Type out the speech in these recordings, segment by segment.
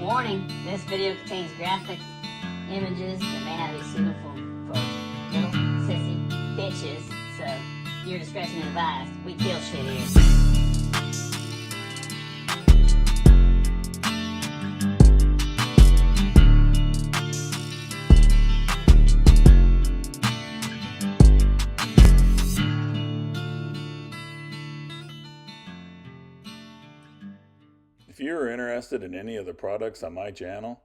Warning, this video contains graphic images that may not be suitable for little sissy bitches, so your discretion is advised. We kill shit here. If you are interested in any of the products on my channel,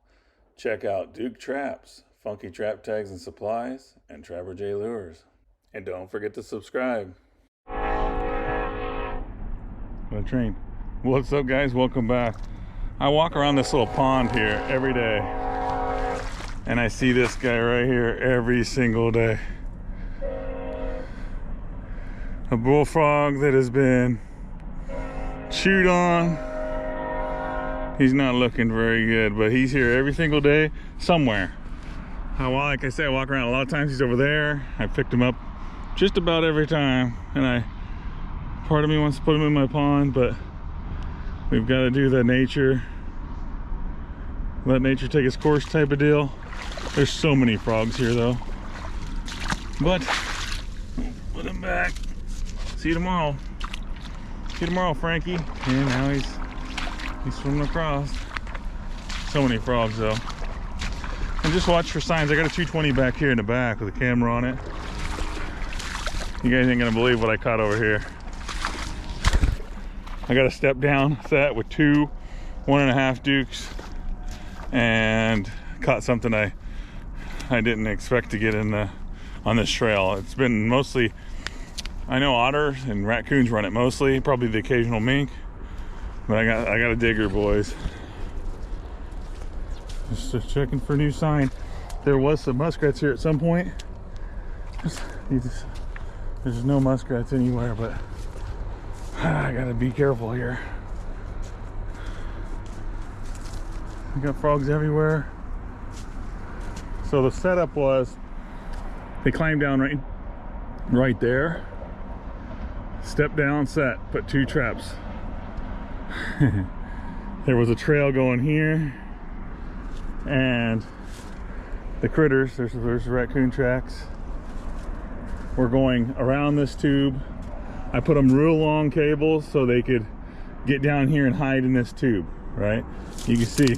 check out Duke Traps, Funky Trap Tags and Supplies, and Trapper J Lures. And don't forget to subscribe. What a train. What's up, guys? Welcome back. I walk around this little pond here every day, and I see this guy right here every single day. A bullfrog that has been chewed on. He's not looking very good, but he's here every single day somewhere. Like I say, I walk around a lot of times. He's over there. I picked him up just about every time, and part of me wants to put him in my pond, but we've got to do the nature, let nature take its course type of deal. There's so many frogs here though, but put him back. See you tomorrow. See you tomorrow, Frankie. And now he's swimming across. So many frogs though. And just watch for signs. I got a 220 back here in the back with a camera on it. You guys ain't gonna believe what I caught over here. I got a step down set with 2 1.5 Dukes and caught something I didn't expect to get on this trail. It's been mostly, I know otters and raccoons run it mostly, probably the occasional mink. But I got a digger, boys. Just checking for a new sign. There was some muskrats here at some point. There's no muskrats anywhere, but I gotta be careful here. We got frogs everywhere. So the setup was, they climbed down right there, step down, set, put 2 traps. There was a trail going here, and the critters, there's raccoon tracks, were going around this tube. I put them real long cables so they could get down here and hide in this tube, right? You can see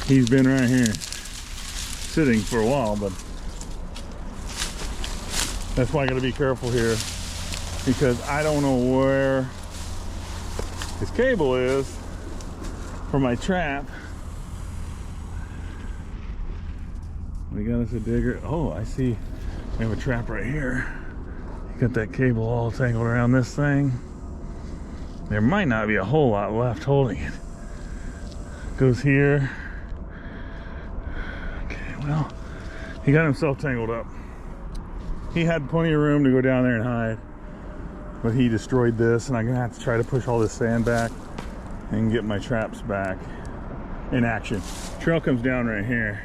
he's been right here sitting for a while, but that's why I got to be careful here, because I don't know where this cable is for my trap. We got us a digger. Oh, I see we have a trap right here. You got that cable all tangled around this thing. There might not be a whole lot left holding it. Goes here. Okay, well, he got himself tangled up. He had plenty of room to go down there and hide, but he destroyed this, and I'm gonna have to try to push all this sand back and get my traps back in action. Trail comes down right here.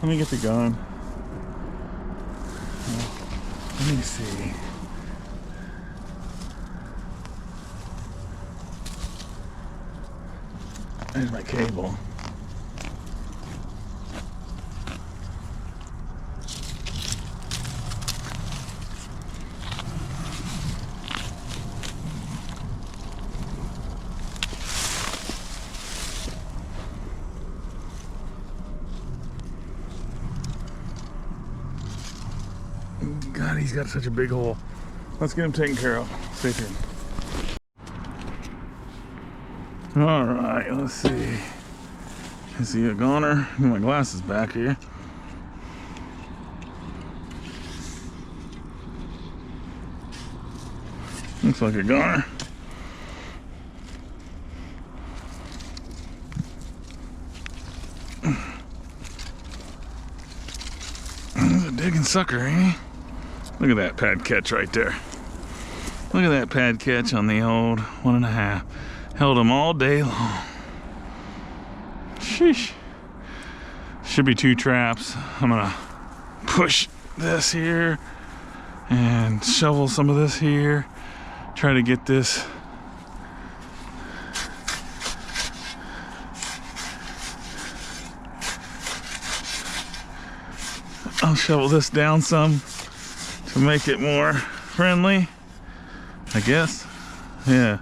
Let me get the gun. Let me see. There's my cable. God, he's got such a big hole. Let's get him taken care of. Stay tuned. All right, let's see. Is he a goner? Get my glasses back here. Looks like a goner. He's a digging sucker, ain't he? Look at that pad catch right there. Look at that pad catch on the old 1.5. Held him all day long. Sheesh. Should be 2 traps. I'm gonna push this here and shovel some of this here. Try to get this I'll shovel this down some to make it more friendly, I guess. Yeah,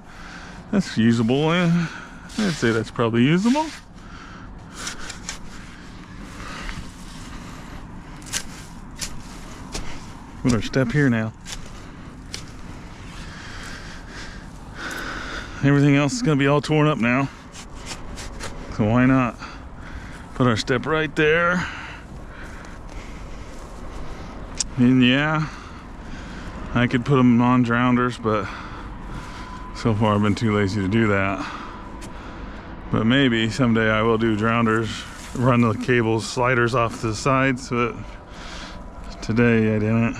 that's usable. I'd say that's probably usable. Put our step here now. Everything else is gonna be all torn up now, so why not put our step right there? And yeah, I could put them on drowners, but so far I've been too lazy to do that. But maybe someday I will do drowners, run the cables, sliders off to the sides, but today I didn't.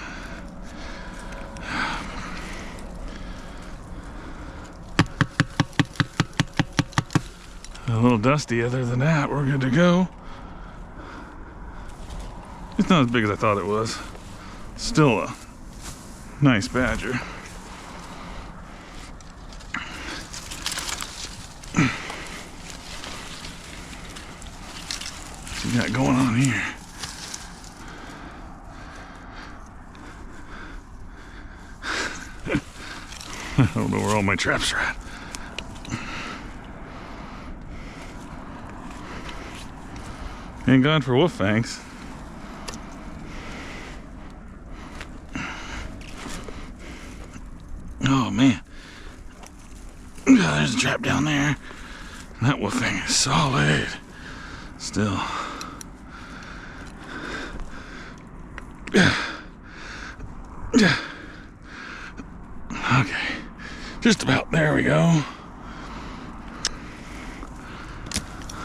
A little dusty. Other than that, we're good to go. It's not as big as I thought it was. Still a nice badger. What you got going on here? I don't know where all my traps are at. Ain't gone for wolf fangs. Oh man. There's a trap down there. And that wolf fang is solid. Still. Okay. Just about. There we go.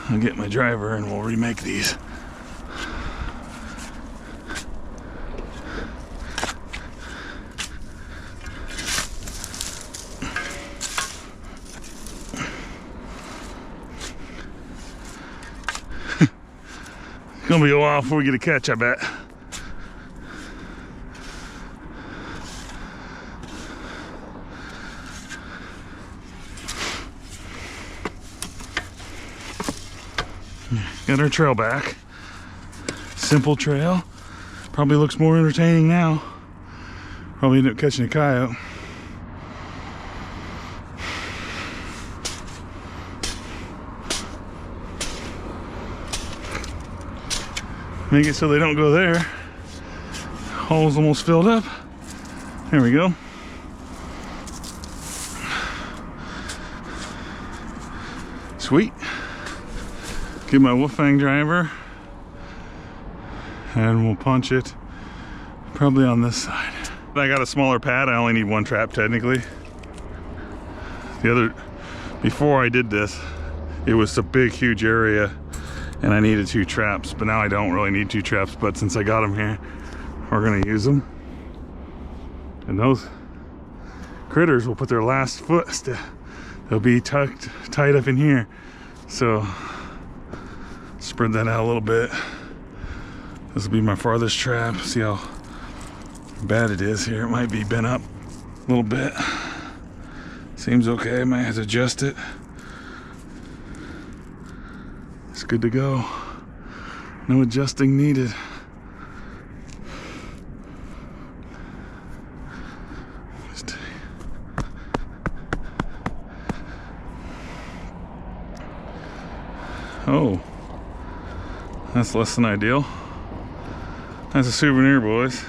I'll get my driver and we'll remake these. It's gonna be a while before we get a catch, I bet. Got our trail back. Simple trail. Probably looks more entertaining now. Probably end up catching a coyote. Make it so they don't go there. Hole's almost filled up. There we go. Sweet. Get my wolf fang driver and we'll punch it probably on this side. I got a smaller pad. I only need one trap technically. Before I did this, it was a big, huge area and I needed 2 traps, but now I don't really need 2 traps, but since I got them here, we're gonna use them. And those critters will put their last foot, they'll be tied up in here. So spread that out a little bit. This will be my farthest trap. See how bad it is here. It might be bent up a little bit. Seems okay. I might have to adjust it. It's good to go. No adjusting needed. Oh, that's less than ideal. That's a souvenir, boys.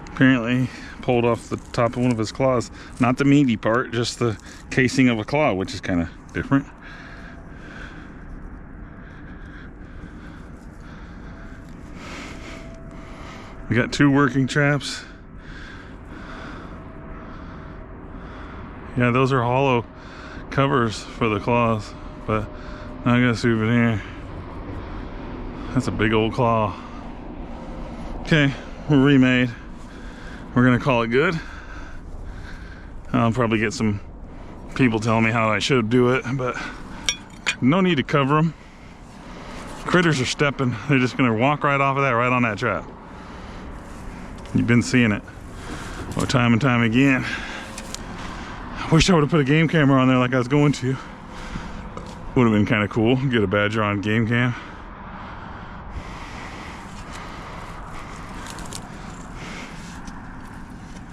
Apparently pulled off the top of one of his claws. Not the meaty part, just the casing of a claw, which is kind of different. We got 2 working traps. Yeah, those are hollow covers for the claws, but now I got a souvenir. That's a big old claw. Okay, we're remade. We're gonna call it good. I'll probably get some people telling me how I should do it, but no need to cover them. Critters are stepping. They're just gonna walk right off of that, right on that trap. You've been seeing it time and time again. Wish I would have put a game camera on there like I was going to. Would have been kind of cool. Get a badger on game cam.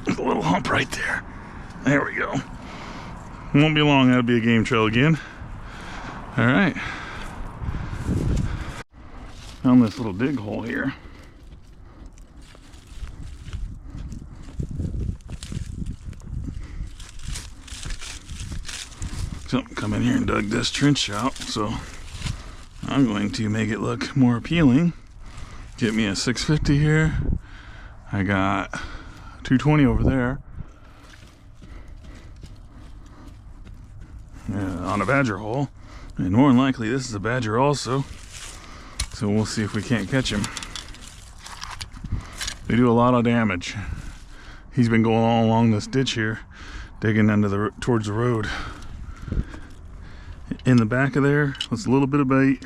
There's a little hump right there. There we go. Won't be long, that'll be a game trail again. All right. Found this little dig hole here. Something come in here and dug this trench out, so I'm going to make it look more appealing. Get me a 650 here. I got 220 over there. On a badger hole, and more than likely this is a badger also, so we'll see if we can't catch him. They do a lot of damage. He's been going all along this ditch here, digging into towards the road. In the back of there was a little bit of bait.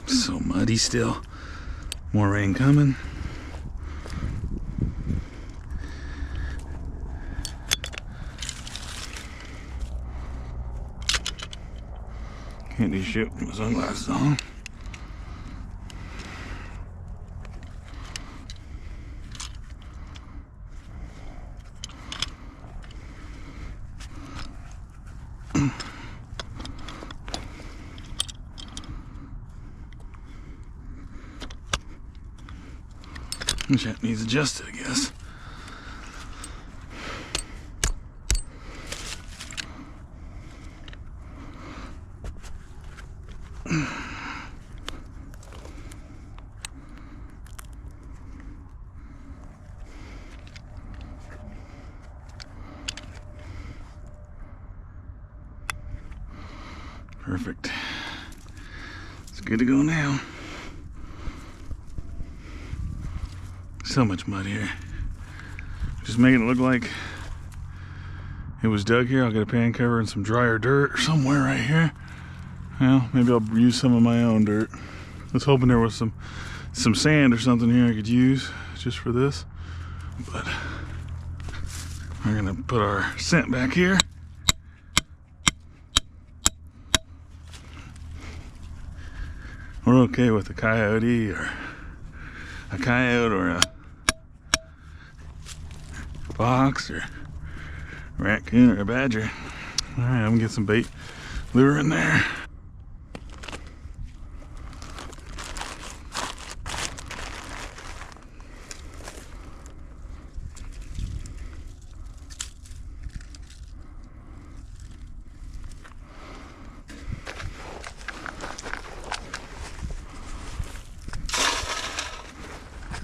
So muddy still. More rain coming. Can't do shit with my sunglasses on. That needs adjusted, I guess. Perfect. It's good to go now. So much mud here. Just making it look like it was dug here. I'll get a pan cover and some drier dirt somewhere right here. Well, maybe I'll use some of my own dirt. I was hoping there was some sand or something here I could use just for this. But we're gonna put our scent back here. We're okay with a coyote or a coyote or a fox or a raccoon or a badger. All right, I'm gonna get some bait lure in there.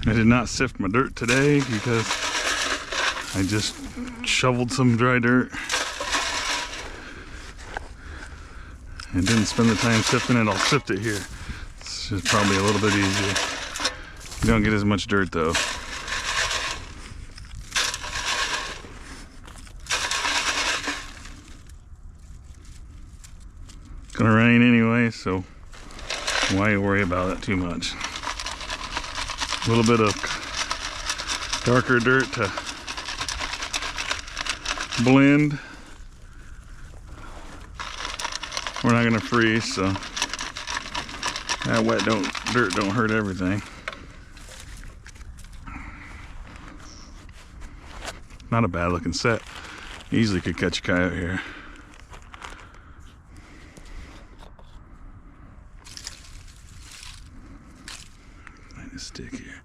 I did not sift my dirt today because I just shoveled some dry dirt and didn't spend the time sifting it. I'll sift it here. It's just probably a little bit easier. You don't get as much dirt though. It's gonna rain anyway, so why worry about it too much? A little bit of darker dirt to blend. We're not gonna freeze, so that wet dirt don't hurt everything. Not a bad looking set. Easily could catch a coyote here. Find a stick here.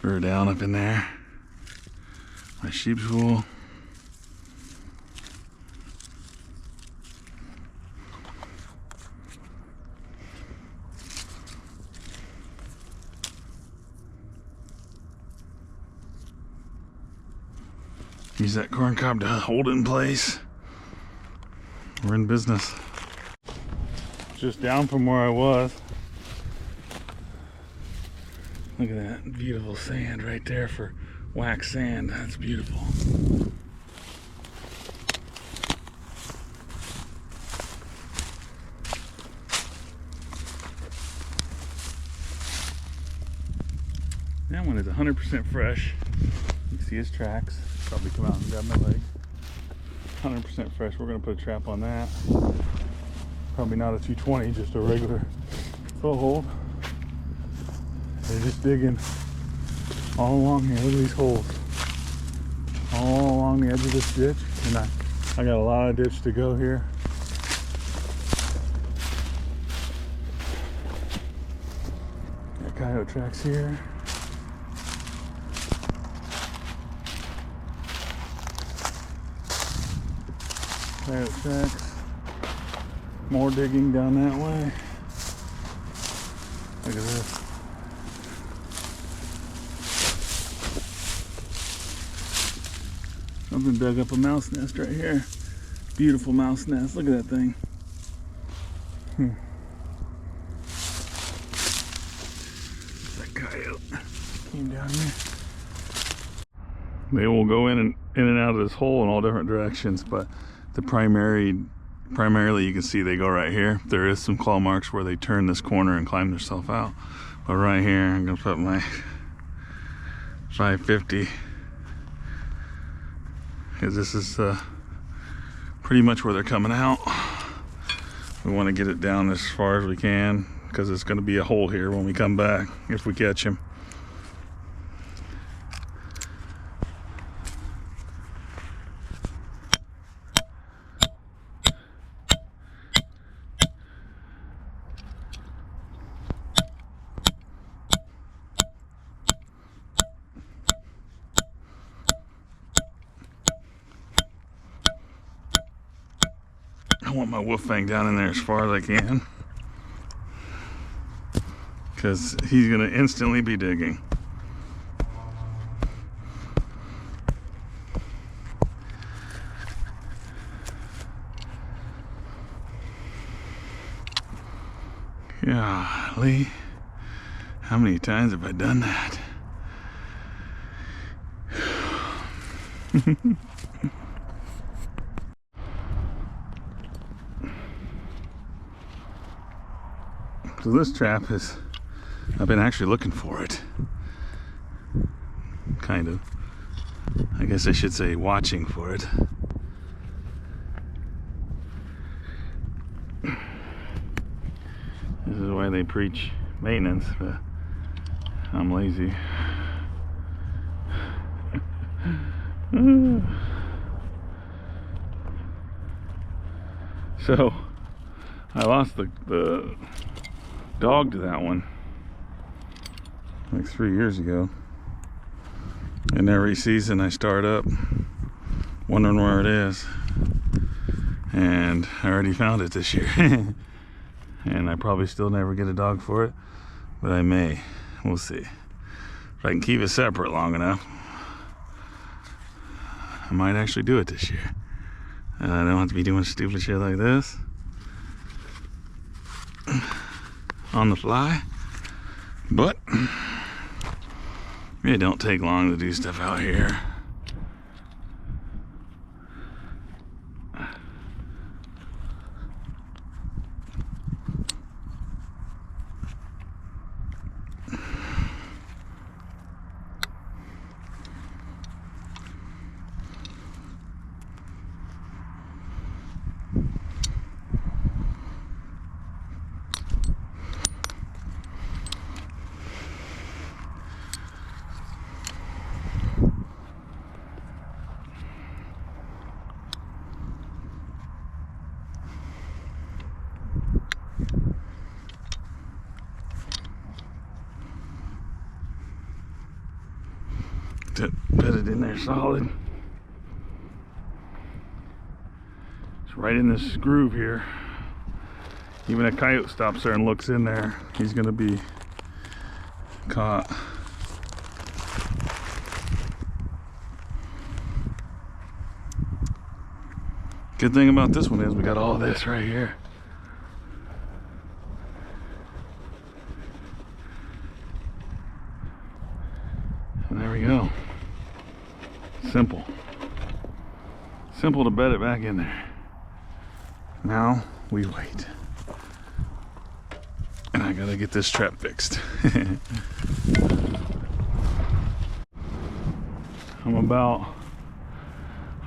Fur down up in there. My sheep's wool. Use that corn cob to hold it in place. We're in business. Just down from where I was. Look at that beautiful sand right there for wax sand. That's beautiful. That one is 100% fresh. You can see his tracks. Probably come out and grab my leg. 100% fresh. We're gonna put a trap on that. Probably not a 220, just a regular full hold. They're just digging all along here. Look at these holes. All along the edge of this ditch. And I got a lot of ditch to go here. Got coyote tracks here. Coyote tracks. More digging down that way. Look at this. Something dug up a mouse nest right here. Beautiful mouse nest. Look at that thing. That coyote came down here. They will go in and out of this hole in all different directions, but the primarily you can see they go right here. There is some claw marks where they turn this corner and climb themselves out. But right here, I'm gonna put my 550. Because this is pretty much where they're coming out. We want to get it down as far as we can because it's going to be a hole here when we come back if we catch him. I want my wolf fang down in there as far as I can because he's gonna instantly be digging. Golly, how many times have I done that? So this trap is, I've been actually looking for it. Kind of. I guess I should say watching for it. This is why they preach maintenance, but I'm lazy. So I lost the dog to that one like 3 years ago, and every season I start up wondering where it is, and I already found it this year. And I probably still never get a dog for it, but I may. We'll see if I can keep it separate long enough. I might actually do it this year. I don't have to be doing stupid shit like this on the fly, but it don't take long to do stuff out here. Put it in there solid. It's right in this groove here. Even a coyote stops there and looks in there, he's gonna be caught. Good thing about this one is we got all this right here. And there we go. Simple. Simple to bed it back in there. Now we wait. And I gotta get this trap fixed. I'm about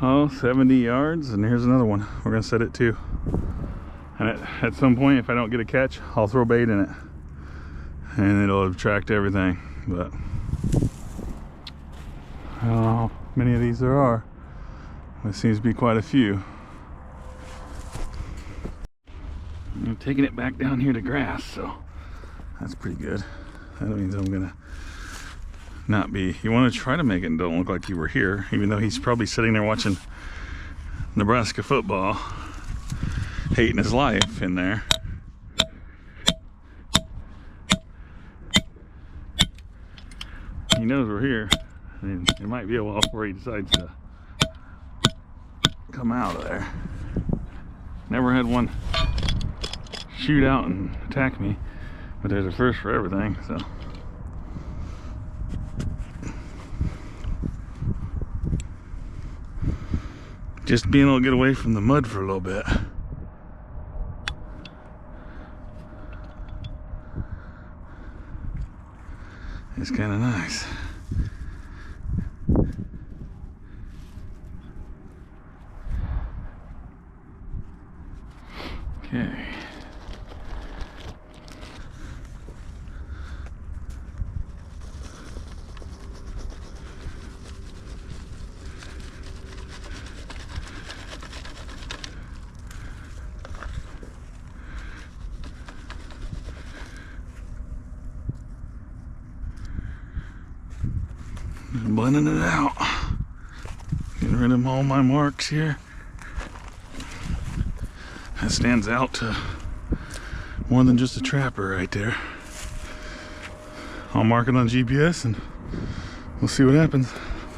70 yards, and here's another one. We're gonna set it too. And at some point, if I don't get a catch, I'll throw bait in it, and it'll attract everything. But I don't know how many of these there are. There seems to be quite a few. I'm taking it back down here to grass, so that's pretty good. That means I'm gonna not be. You want to try to make it don't look like you were here, even though he's probably sitting there watching Nebraska football, hating his life in there. He knows we're here, and it might be a while before he decides to come out of there. Never had one shoot out and attack me, but there's a first for everything, so. Just being able to get away from the mud for a little bit. It's kind of nice. Okay. Just blending it out. Getting rid of all my marks here. That stands out to more than just a trapper right there. I'll mark it on GPS and we'll see what happens.